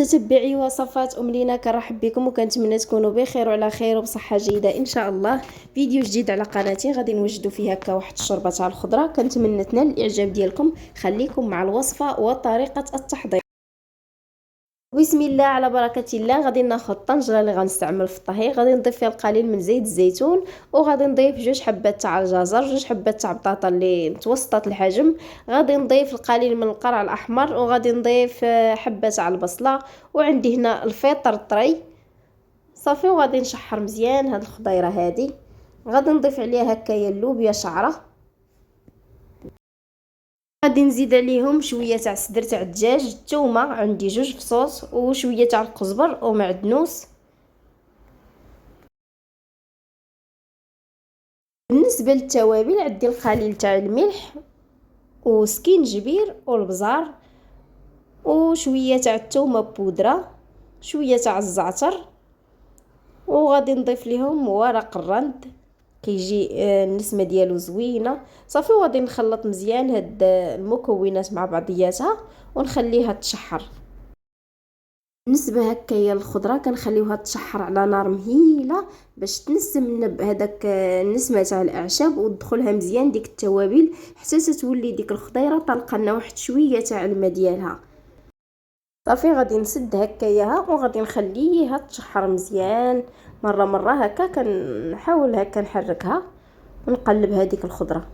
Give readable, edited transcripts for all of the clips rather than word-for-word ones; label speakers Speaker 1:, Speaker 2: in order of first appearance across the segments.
Speaker 1: تتبعي وصفات لينا، كنرحب بكم وكنتمنى تكونوا بخير وعلى خير وبصحه جيده ان شاء الله. فيديو جديد على قناتي، غادي نوجدوا فيه هكا واحد الشوربه تاع الخضره. كنتمنى تنال الاعجاب ديالكم. خليكم مع الوصفه وطريقه التحضير. بسم الله على بركه الله. غادي ناخذ الطنجره اللي غنستعمل في الطهي، غادي نضيف فيها القليل من زيت الزيتون، وغادي نضيف جوج حبات تاع الجزر، جوج حبات تاع بطاطا اللي متوسطه الحجم، غادي نضيف القليل من القرع الاحمر، وغادي نضيف حبه تاع البصله، وعندي هنا الفطر طري صافي. وغادي نشحر مزيان هاد الخضيره هادي. غادي نضيف عليها هكايا اللوبيا شعره، غادي نزيد عليهم شويه تاع صدر تاع الدجاج، الثومه عندي جوج فصوص، وشويه تاع القزبر ومعدنوس. بالنسبه للتوابل عندي القليل تاع الملح وسكينجبير والبزار وشويه تاع الثومه بودره، شويه تاع الزعتر، وغادي نضيف لهم ورق الرند كيجي النسمه ديالو زوينه صافي. وغادي نخلط مزيان هاد المكونات مع بعضياتها ونخليها تشحر. بالنسبه هكايا الخضره كنخليوها تشحر على نار مهيله باش تنسم هذاك النسمه تاع الاعشاب وتدخلها مزيان ديك التوابل حتى تولي ديك الخضيره طالقه لنا واحد شويه تاع الماء ديالها صافي. غادي نسد هكاياها وغادي نخليها تشحر مزيان مره مره هكا. كنحاول هكا نحركها ونقلب هذيك الخضره.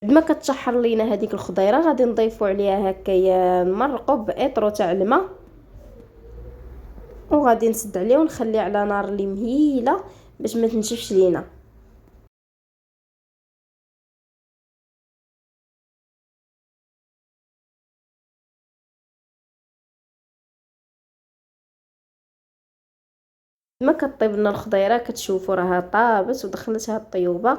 Speaker 1: بعد ما كتشحر لينا هذيك الخضيره غادي نضيفوا عليها هكايا نمرقوا باطرو تاع الماء، وغادي نسد عليه ونخليه على نار اللي مهيله باش ما تنشفش لينا. ما كطيب لنا الخضيره كتشوفوا راها طابت ودخلتها الطيوبه،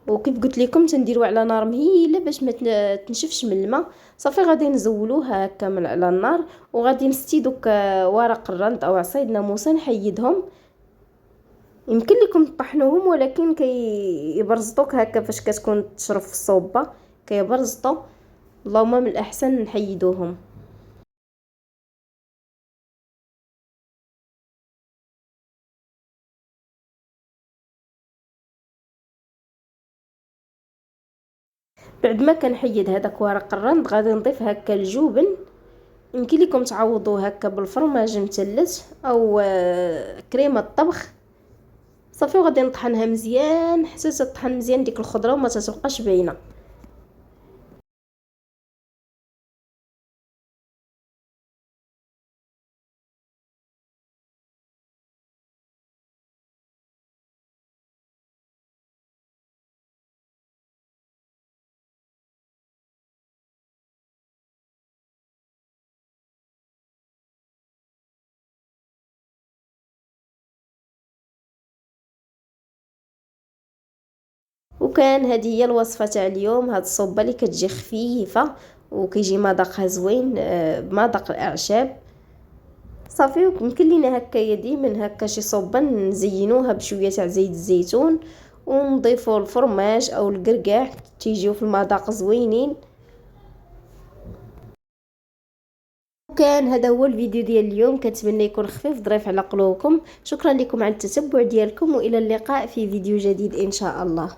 Speaker 1: وكيف قلت لكم تنديروا على نار مهيله باش ما تنشفش من الماء صافي. غادي نزولوها هكا من على النار، وغادي نستي دوك ورق الرند او عصيد ناموسه نحيدهم. يمكن لكم تطحنوهم ولكن كيبرزطوك هكا فاش كتكون تشرب في الصوبه كيبرزطوا. اللهم من الاحسن نحيدوهم. بعد ما كنحيد هذاك ورق الرند غادي نضيف هكا الجبن. يمكن لكم تعوضوه هكا بالفرماج مثلث او كريمه الطبخ صافي. وغادي نطحنها مزيان حتى تطحن مزيان ديك الخضره وما تتبقاش باينه. وكان هذه هي الوصفه تاع اليوم. هاد الصوبه اللي كتجي خفيفه وكيجي مذاقها زوين بمذاق الاعشاب صافي. يمكن لينا هكايا ديما هكا شي صوبه نزينوها بشويه تاع زيت الزيتون ونضيفوا الفرماج او القرقاع تيجيو في المذاق زوينين. وكان هذا هو الفيديو ديال اليوم، كنتمنى يكون خفيف ظريف على قلوبكم. شكرا لكم على التتبع ديالكم والى اللقاء في فيديو جديد ان شاء الله.